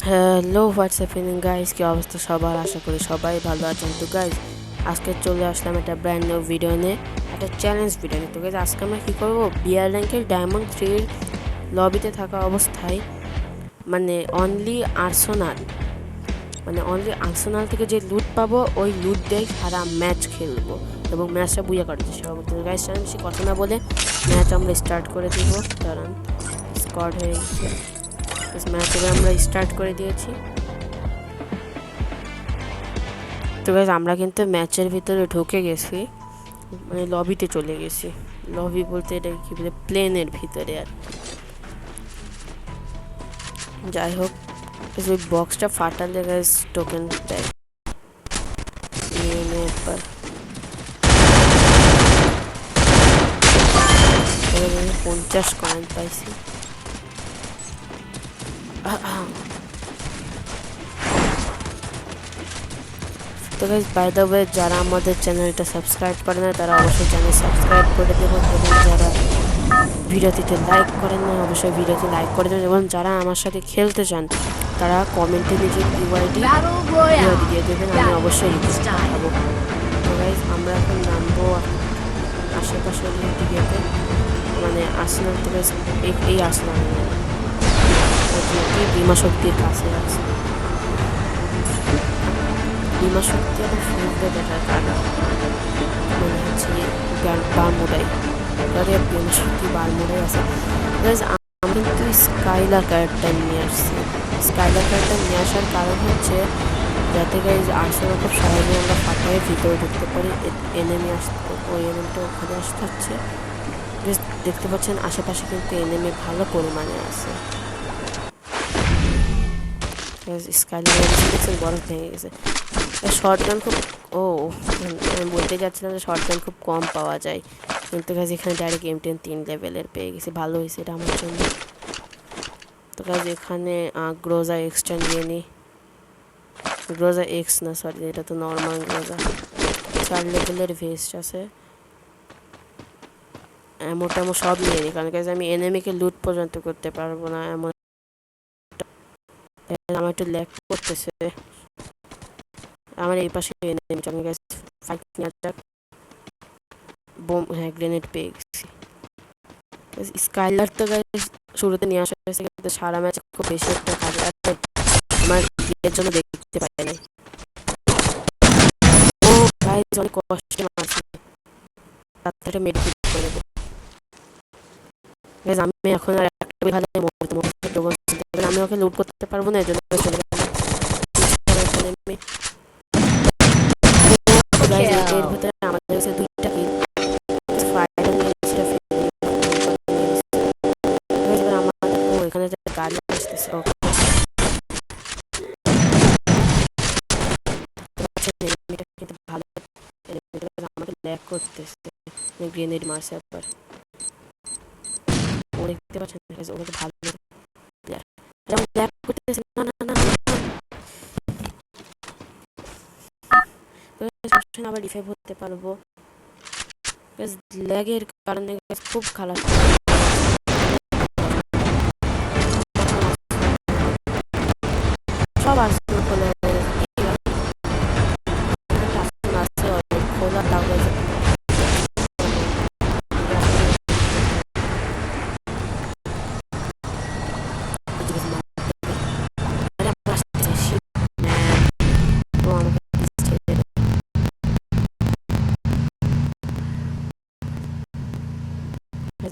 Hello WhatsApp feeling guys, কি অবস্থা সবার? আশা করি সবাই ভালো আছেন। তো গাইজ, আজকে চলে আসলাম একটা ব্র্যান্ড নিউ ভিডিও নিয়ে, একটা চ্যালেঞ্জ ভিডিও নিয়ে। তো গাইজ, আজকে আমরা কী করবো, বিআর র্যাঙ্কের ডায়মন্ড 3 লবিতে থাকা অবস্থায় অনলি আর্সেনাল থেকে যে লুট পাবো ওই লুট দিয়ে সারা ম্যাচ খেলবো এবং ম্যাচটা বুঝে কাটতে চেষ্টা করবো। তো গাইজ, বেশি কথা না বলে ম্যাচ আমরা স্টার্ট করে দিব। দাঁড়ান, স্কোয়াড হয়ে গেছে। ম্যাচ এবার আমরা স্টার্ট করে দিয়েছি। তো গাইজ, আমরা কিন্তু ম্যাচের ভিতরে ঢুকে গেছি, লবিতে চলে গেছি। লবি বলতে এটা কি বলে, প্লেনের ভিতরে। আর যাই হোক, ওই বক্সটা ফাটালে গাইজ টোকেন দেয়। একবার 50 কয়েন পাইছি। তো গাইজ, বাই দ্য ওয়ে, যারা আমাদের চ্যানেলটা সাবস্ক্রাইব করে না তারা অবশ্যই চ্যানেল সাবস্ক্রাইব করে দেবেন, এবং যারা ভিডিওটিতে লাইক করেন না অবশ্যই ভিডিওটি লাইক করে দেবেন, এবং যারা আমার সাথে খেলতে চান তারা কমেন্টে নিজের ইউআইডি দিয়ে দেবেন, আমি অবশ্যই পাঠাবো। তো গাইজ, আমরা এখন নামবো আশেপাশের দিকেতে, আর্সেনাল থেকে। এই আর্সেনাল বিমা শক্তির কাছে আছে। বিমা শক্তি আবার ফুলতে দেখার কারণ মনে হচ্ছে বারমুডাই, তাদের বিমা শক্তি বারমুডাই আছে। আমি কিন্তু স্কাইলার ক্যারেক্টার নিয়ে আসছি। স্কাইলার ক্যারেক্টার নিয়ে আসার কারণ হচ্ছে যাতে গাইজ আর্সেনাল খুব সহজে আমরা ফাটায় ভিতরে ঢুকতে পারি। এনিমি আসতে, ওই এনিমিটা ওখানে আসতে হচ্ছে। দেখতে পাচ্ছেন আশেপাশে কিন্তু এনিমি ভালো পরিমাণে আছে। স্কাইলার দেখছেন, বরফ ভেঙে গেছে। শর্টগান খুব আমি বলতে যাচ্ছিলাম যে শর্টগান খুব কম পাওয়া যায়, কিন্তু গাইজ এখানে ডাইরেক্ট M10 3 লেভেলের পেয়ে গেছি। ভালো হয়েছে এটা আমার জন্য। তো গাইজ, এখানে গ্রোজা এক্সটা নিয়ে নিই। গ্রোজা এক্স না, সরি, এটা তো নর্মাল গ্রোজা। 4 লেভেলের ভেস্ট আছে, এমন সব নিয়ে নিই, কারণ গাইজ আমি এনিমিকে লুট পর্যন্ত করতে পারবো না। আমার একটু ল্যাগ করতেছে। আমার এই পাশে এনিমি, আমি গাইজ ফাইট নিয়ে যাক। গ্রেনেড পেয়ে গেছি। স্কাইলার তো গাইজ শুরুতে নিয়ে আসা হয়েছে, কিন্তু সারা ম্যাচে খুব বেশি একটা কাজে আসে আমার এর জন্য দেখতে পাই নাই। ও গাইজ, অনেক কষ্টে মারছে, তাড়াতাড়ি মেডিকেট করে দেবো। গাইজ, আমি এখন আর একটা ভালো আমি ওকে লুট করতে পারবো না, এর জন্য চলে গেলাম। এর ভিতরে আমাদের কাছে 2টা কিল। এখানে যে গাড়ি আসতেছে ভালো, আমাকে ল্যাগ করতেছে, গ্রেনেড মারছে একবার। ও দেখতে পাচ্ছেন ওকে ভালো ল্যাগ করতেছে। না না না, আবার রিভাইভ হতে পারবো। ল্যাগের কারণে খুব খারাপ। সব আসছে খোলা খোলা তাও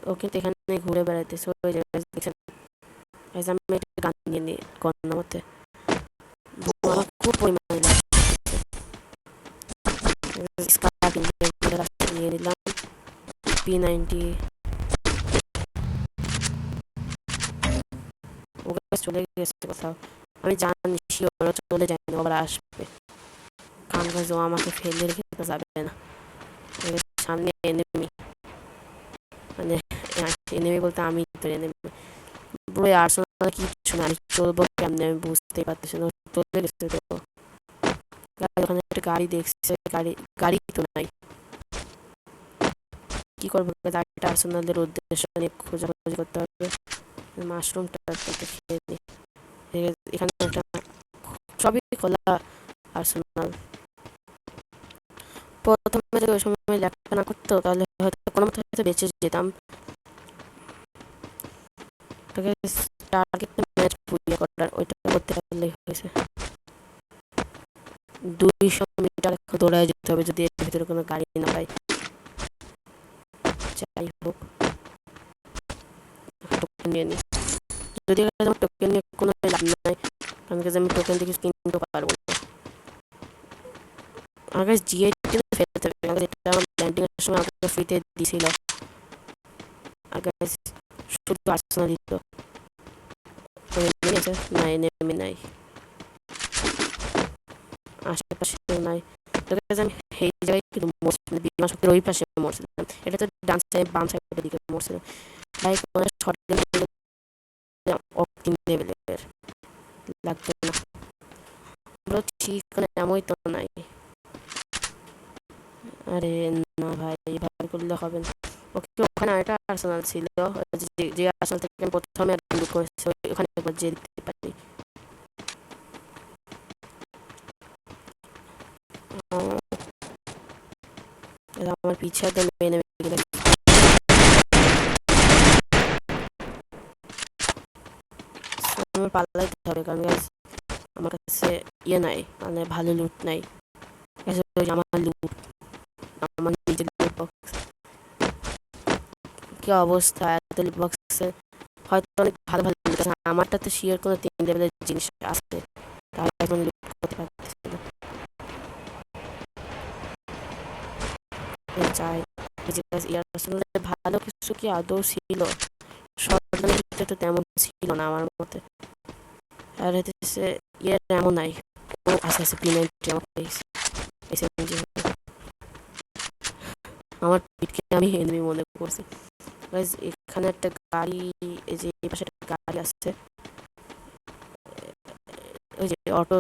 ও কিন্তু এখানে ঘুরে বেড়াইতেছে। ওই জায়গায় দেখছেন, আমি একটা গান নিয়ে নিই কন্যার মধ্যে, আমার খুব পরিমাণে নিয়ে নিলাম P90। ও চলে গেছে কোথাও, আমি জানি ওরা চলে যায় না, আবার আসবে। কারণ গাছ ও আমাকে ফেলে রেখে যাবে না। সামনে এনিমি, এনিমি বলতে আমি তো এনিমি। পুরো আর্সেনাল কিচ্ছু না, আমি চলবো কেমনে আমি বুঝতেই পারতেছি না। চলে গেছে তো, ওখানে একটা গাড়ি দেখছে, গাড়ি তো নাই, কি করবো? গাড়িটা আর্সেনালের উদ্দেশ্য নিয়ে খোঁজাখুঁজি করতে হবে। মাশরুমটা খেয়ে নিই। এখানে একটা সবই খোলা আর্সেনাল। প্রথমে যদি ওই সময় লেখা না করতো তাহলে হয়তো কোনো মতো হয়তো বেঁচে যেতাম। টার্গেট ম্যাচ পুড়িয়ে করার ওইটা করতে পারলেই হয়েছে। 200 মিটার দৌড়ায় যেতে হবে যদি এর ভিতরে কোনো গাড়ি না পাই। যাই হোক, টোকেন নিয়ে নিই। যদি আমার টোকেন নিয়ে কোনো লাভ নাই, কারণ আমি টোকেন দিয়ে কিছু কিনতে পারবো না। আমার কাছে জিআই ফেলতে হবে, এটা আমার ল্যান্ডিং এর সময় আমাকে ফ্রিতে দিছিল। আর গাইস শুধু আর্সেনাল দিত, না এনিমি নাই, আশেপাশে নাই। আমি এই জায়গায় কিন্তু মরছিলাম, বিমান শক্তির ওই পাশে মরছিলাম। এটা তো ডান সাইড বাম সাইডের দিকে মরছিলাম। লাইক মানে শর্ট অপটিং লেভেলের লাগবে না, বলো ঠিক মানে এমনই তো নাই। আরে না ভাই, ভাই করলে হবে না। ওকে ওখানে একটা আর্সেনাল ছিল, যে আর্সেনাল থেকে আমি প্রথমে লুট করেছি ওখানে একবার যেয়ে দেখতে পারি। আমার পিছিয়ে তো মেনে গেলে আমার পাল্লাইতে হবে, কারণ আমার কাছে ইয়ে নাই, মানে ভালো লুট নাই। আমার লুট, আমার নিজের লুট বক্স কি অবস্থা, এত লুট বক্সে হয়তো অনেক ভালো ভালো লুট আছে, আমারটা তো শিওর কোনো 3 লেভেলের জিনিস আছে, তাহলে এখন লুট করতে পারতেছি না। চাই ভালো কিছু কি আদৌ ছিল? শর্টগানের ভিতরে তো তেমন ছিল না আমার মতে। আর হচ্ছে ইয়ে এমন নাই, ও আছে P90 আমার এসএমজি। আমার পিটকে আমি এনিমি মনে করছি। গাইস এখানে একটা গাড়ি, এই যে এই পাশে একটা গাড়ি আসছে, ওই যে অটো।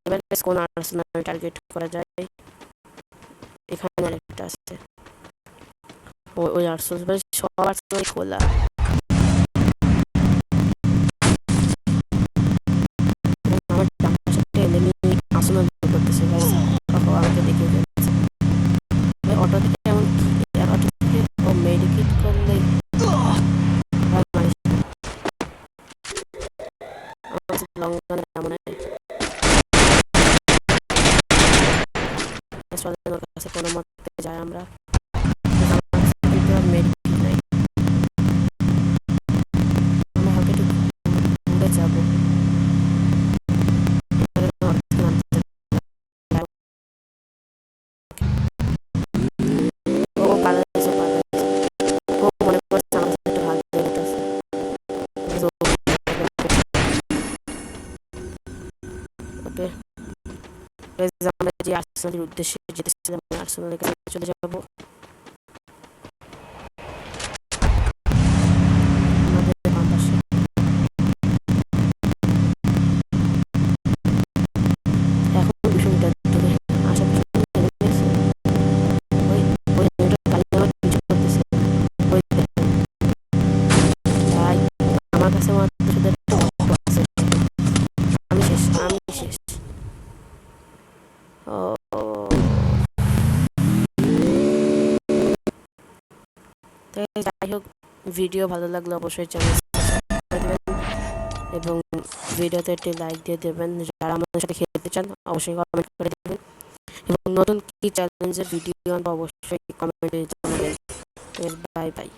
এবার কোন আর্সেনাল টার্গেট করা যায়? এখানে আরেকটা আসছে, ওই আর্সেনাল সব আর্সেনাল খোলা। আমার ডান পাশে একটা এনিমি আর্সেনাল করতেছে গাইস, আমাকে দেখে যাচ্ছে। অটো থেকে এমন অটো থেকে ও মেডিকেট করলে লং গানে এমন কাছে কোনো মতে যাই আমরা। মেডিকেট নাই, আমরা হালকা একটু ঘুরে যাবো। ও পালাইছে ও মনে করছে আমার সাথে একটু ভালো লেগেছে। ওকে আমরা যে আর্সেনালের উদ্দেশ্যে যেতেছিলাম, আর্সেনালের কাছে চলে যাবো। যাই হোক, ভিডিও ভালো লাগলে অবশ্যই চ্যানেল এবং ভিডিওতে একটি লাইক দিয়ে দেবেন। যারা আমাদের সাথে খেলতে চান অবশ্যই কমেন্ট করে দেবেন, এবং নতুন কি চ্যালেঞ্জের ভিডিও অবশ্যই কমেন্টে জানাবেন। Bye bye.